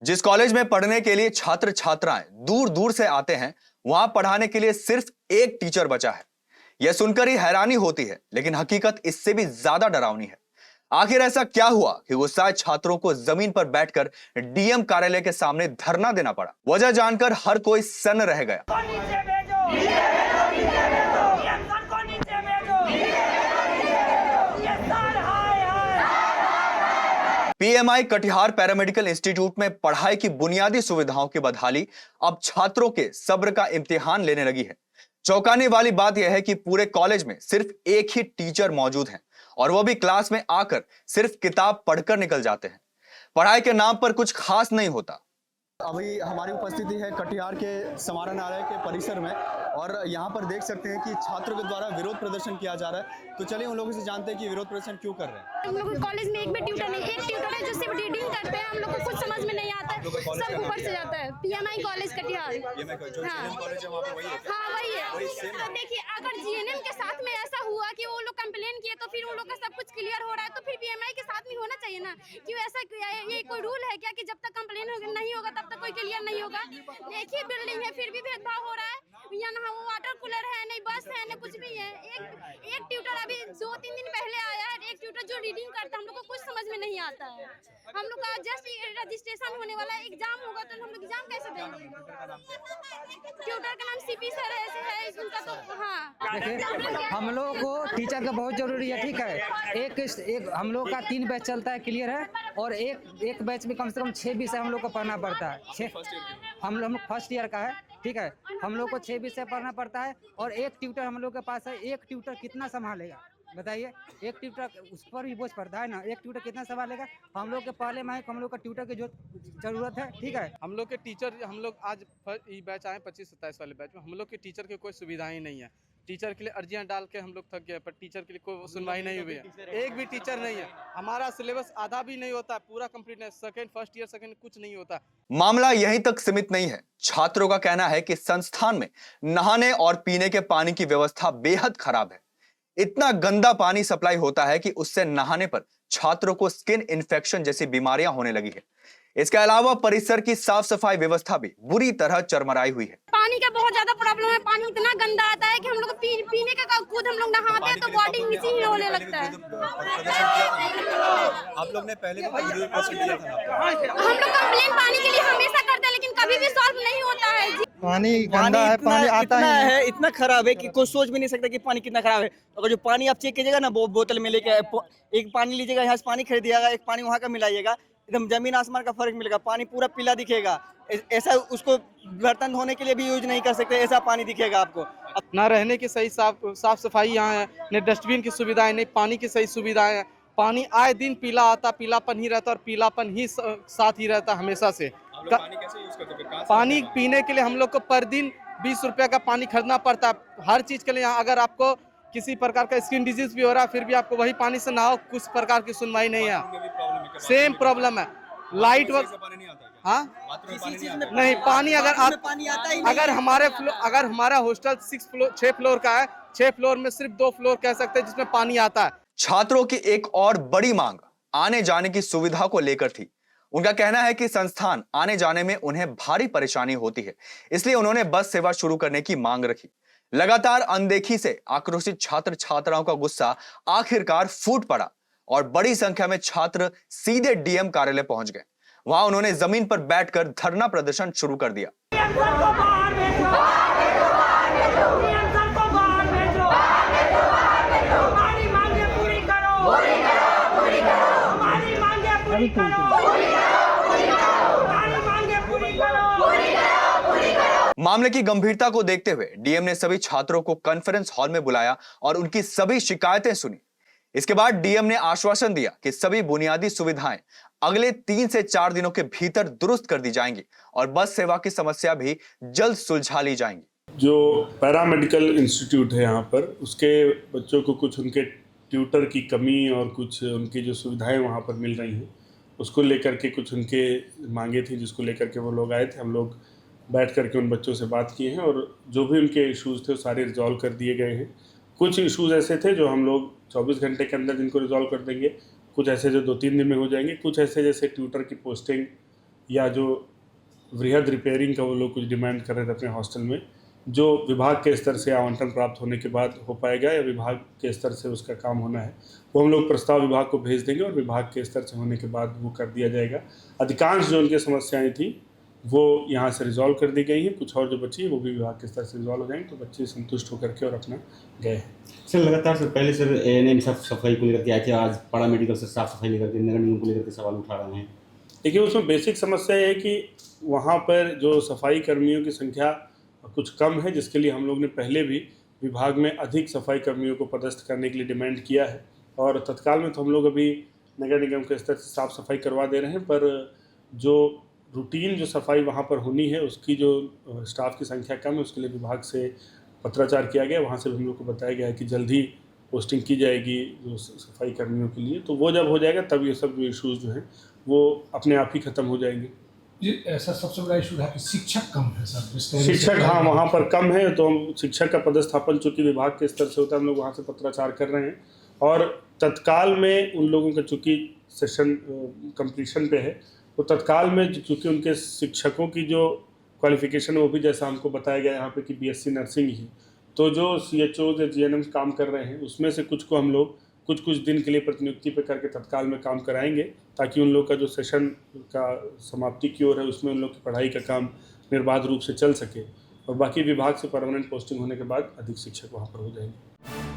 जिस कॉलेज में पढ़ने के लिए छात्र छात्राएं दूर दूर से आते हैं, वहां पढ़ाने के लिए सिर्फ एक टीचर बचा है। यह सुनकर ही हैरानी होती है, लेकिन हकीकत इससे भी ज्यादा डरावनी है। आखिर ऐसा क्या हुआ कि गुस्साए छात्रों को जमीन पर बैठकर डीएम कार्यालय के सामने धरना देना पड़ा? वजह जानकर हर कोई सन्न रह गया। पीएमआई कटिहार पैरामेडिकल इंस्टीट्यूट में पढ़ाई की बुनियादी सुविधाओं की बदहाली अब छात्रों के सब्र का इम्तिहान लेने लगी है। चौंकाने वाली बात यह है कि पूरे कॉलेज में सिर्फ एक ही टीचर मौजूद हैं, और वो भी क्लास में आकर सिर्फ किताब पढ़कर निकल जाते हैं। पढ़ाई के नाम पर कुछ खास नहीं होता। अभी हमारी उपस्थिति है कटिहार के समाहरणालय के परिसर में, और यहाँ पर देख सकते हैं कि छात्रों के द्वारा विरोध प्रदर्शन किया जा रहा है। तो चलिए उन लोगों से जानते हैं कि विरोध प्रदर्शन क्यों कर रहे हैं। हम लोग कॉलेज में एक भी ट्यूटर नहीं, एक ट्यूटर है जो सिर्फ रीडिंग करते हैं। हम लोग को कुछ समझ में नहीं आता है, सब ऊपर से जाता है। पीएमआई कॉलेज कटिहार, हाँ वही है। तो देखिए, अगर जीएनएम के साथ में ऐसा हुआ कि वो लोग कंप्लेन किए, तो फिर उन लोग का सब कुछ क्लियर हो रहा है, तो फिर पीएमआई के साथ में होना चाहिए ना। क्यों ऐसा, ये कोई रूल है क्या कि जब तक कंप्लेन नहीं होगा तब तक कोई क्लियर नहीं होगा? एक ही बिल्डिंग है, फिर भी भेदभाव हो रहा है। यहाँ वाटर कूलर है नहीं, बस है नहीं, कुछ भी है। एक ट्यूटर अभी 2-3 दिन पहले आया है, एक ट्यूटर जो रीडिंग करता है। हम लोग को कुछ समझ में नहीं आता है। हम लोग का जस्ट रजिस्ट्रेशन होने वाला है, एग्जाम होगा तो हम लोग एग्जाम कैसे देंगे? ट्यूटर का नाम सीपी सर है उनका। तो हाँ, हम लोग को टीचर का बहुत जरूरी है, ठीक है। एक हम लोग का 3 बैच चलता है, क्लियर है। और एक बैच में कम से कम 6 विषय हम लोग को पढ़ना पड़ता है। हम लोग फर्स्ट ईयर का है, ठीक है। हम लोग को 6 विषय पढ़ना पड़ता है, और एक ट्यूटर हम लोग के पास है। एक ट्यूटर कितना संभालेगा बताइए? एक ट्यूटर, उस पर भी बोझ पड़ता है ना। एक ट्यूटर कितना संभालेगा? हम लोग के पहले में हम लोग का ट्यूटर की जो जरूरत है, ठीक है। हम लोग के टीचर, हम लोग आज बैच आए 25-27 वाले बैच में, हम लोग के टीचर की कोई सुविधा ही नहीं है। टीचर के लिए अर्जियां डाल के हम लोग थक गए, पर टीचर के लिए कोई सुनवाई नहीं हुई है। एक भी टीचर नहीं है। हमारा सिलेबस आधा भी नहीं होता, पूरा कंप्लीट है। फर्स्ट ईयर सेकंड कुछ नहीं होता। मामला यहीं तक सीमित नहीं है। छात्रों का कहना है कि संस्थान में नहाने और पीने के पानी की व्यवस्था बेहद खराब है। इतना गंदा पानी सप्लाई होता है कि उससे नहाने पर छात्रों को स्किन इन्फेक्शन जैसी बीमारियां होने लगी है। इसके अलावा परिसर की साफ सफाई व्यवस्था भी बुरी तरह चरमराई हुई है। पानी का बहुत ज्यादा प्रॉब्लम है। पानी इतना गंदा आता है कि हम लोग पीने का खुद हम लोग नहाते हैं तो बॉडी मिसिंग होने लगता है। आप लोग ने पहले भी विरोध प्रदर्शन किया था। हम लोग कंप्लेन पानी के लिए हमेशा करते हैं, लेकिन कभी भी सॉल्व नहीं होता है। पानी गंदा है, पानी आता है, इतना खराब है कि कोई सोच भी नहीं सकता कि पानी कितना खराब है। अगर जो पानी आप चेक कीजिएगा ना, बोतल में लेके एक पानी लीजिएगा, यहाँ से पानी खरीदिएगा, एक पानी वहाँ का मिलाइएगा, एकदम जमीन आसमान का फर्क मिलेगा। पानी पूरा पीला दिखेगा। ऐसा उसको बर्तन धोने के लिए भी यूज नहीं कर सकते, ऐसा पानी दिखेगा आपको। ना रहने की सही साफ सफाई यहाँ है, न डस्टबिन की सुविधाएं, नहीं पानी की सही सुविधाएं हैं। पानी आए दिन पीला आता, पीलापन ही रहता, और पीलापन ही साथ ही रहता हमेशा से। पानी कैसे यूज करते हैं? पानी पीने के लिए हम लोग को पर दिन 20 रुपये का पानी खरीदना पड़ता है। हर चीज के लिए यहाँ, अगर आपको किसी प्रकार का स्किन डिजीज भी हो रहा है, फिर भी आपको वही पानी से नहाओ, कुछ प्रकार की सुनवाई नहीं है। सेम प्रॉब्लम है। लाइट हाँ नहीं, पानी अगर हमारा हॉस्टल 6 फ्लोर का है, 6 फ्लोर में सिर्फ 2 फ्लोर कह सकते हैं जिसमें पानी आता है। छात्रों की एक और बड़ी मांग आने जाने की सुविधा को लेकर थी। उनका कहना है कि संस्थान आने जाने में उन्हें भारी परेशानी होती है, इसलिए उन्होंने बस सेवा शुरू करने की मांग रखी। लगातार अनदेखी से आक्रोशित छात्र छात्राओं का गुस्सा आखिरकार फूट पड़ा, और बड़ी संख्या में छात्र सीधे डीएम कार्यालय पहुंच गए। वहां उन्होंने जमीन पर बैठकर धरना प्रदर्शन शुरू कर दिया। मामले की गंभीरता को देखते हुए डीएम ने सभी छात्रों को कॉन्फ्रेंस हॉल में बुलाया और उनकी सभी शिकायतें सुनी। इसके बाद डीएम ने आश्वासन दिया कि सभी बुनियादी सुविधाएं अगले 3 से 4 दिनों के भीतर दुरुस्त कर दी जाएंगी, और बस सेवा की समस्या भी जल्द सुलझा ली जाएंगी। जो पैरामेडिकल इंस्टीट्यूट है यहाँ पर, उसके बच्चों को कुछ उनके ट्यूटर की कमी और कुछ उनकी जो सुविधाएं वहाँ पर मिल रही हैं, उसको लेकर के कुछ उनके मांगे थी, जिसको लेकर के वो लोग आए थे। हम लोग बैठ करके उन बच्चों से बात किए हैं, और जो भी उनके इश्यूज़ थे वो सारे रिजॉल्व कर दिए गए हैं। कुछ इश्यूज़ ऐसे थे जो हम लोग 24 घंटे के अंदर जिनको रिजॉल्व कर देंगे, कुछ ऐसे जो 2-3 दिन में हो जाएंगे, कुछ ऐसे जैसे ट्यूटर की पोस्टिंग या जो वृहद रिपेयरिंग का वो लोग कुछ डिमांड कर रहे थे अपने हॉस्टल में, जो विभाग के स्तर से आवंटन प्राप्त होने के बाद हो पाएगा या विभाग के स्तर से उसका काम होना है, वो हम लोग प्रस्ताव विभाग को भेज देंगे और विभाग के स्तर से होने के बाद वो कर दिया जाएगा। अधिकांश जो उनकी समस्याएं थी वो यहाँ से रिजॉल्व कर दी गई हैं, कुछ और जो बची है वो भी विभाग के स्तर से रिजॉल्व हो जाएंगे, तो बच्चे संतुष्ट होकर के और अपना गए हैं। सर लगातार सर पहले सर ANM साफ सफाई को लेकर के आए थे, आज पाड़ा मेडिकल से साफ सफाई लेकर के नगर निगम को लेकर के सवाल उठा रहे हैं। देखिए, उसमें बेसिक समस्या ये है कि वहाँ पर जो सफाई कर्मियों की संख्या कुछ कम है, जिसके लिए हम लोग ने पहले भी विभाग में अधिक सफाई कर्मियों को पदस्थ करने के लिए डिमांड किया है और तत्काल में तो हम लोग अभी नगर निगम के स्तर से साफ सफाई करवा दे रहे हैं, पर जो रूटीन जो सफाई वहाँ पर होनी है उसकी जो स्टाफ की संख्या कम है उसके लिए विभाग से पत्राचार किया गया। वहाँ से भी हम लोग को बताया गया है कि जल्द ही पोस्टिंग की जाएगी जो सफाई कर्मियों के लिए, तो वो जब हो जाएगा तब ये सब जो इशूज़ जो हैं वो अपने आप ही ख़त्म हो जाएंगे। जी ऐसा सबसे बड़ा इशू है कि शिक्षक कम है सर। शिक्षक हाँ वहाँ पर कम है, तो हम शिक्षक का पदस्थापन चूँकि विभाग के स्तर से होता है, हम लोग वहाँ से पत्राचार कर रहे हैं और तत्काल में उन लोगों का चूँकि सेशन कंप्लीशन पे है, तो तत्काल में चूँकि उनके शिक्षकों की जो क्वालिफिकेशन है वो भी जैसा हमको बताया गया यहाँ पे कि BSc नर्सिंग ही, तो जो CHOs या GNMs काम कर रहे हैं उसमें से कुछ को हम लोग कुछ दिन के लिए प्रतिनियुक्ति पे करके तत्काल में काम कराएंगे, ताकि उन लोग का जो सेशन का समाप्ति की ओर है उसमें उन लोग की पढ़ाई का काम निर्बाध रूप से चल सके और बाकी विभाग से परमानेंट पोस्टिंग होने के बाद अधिक शिक्षक वहाँ पर हो जाएंगे।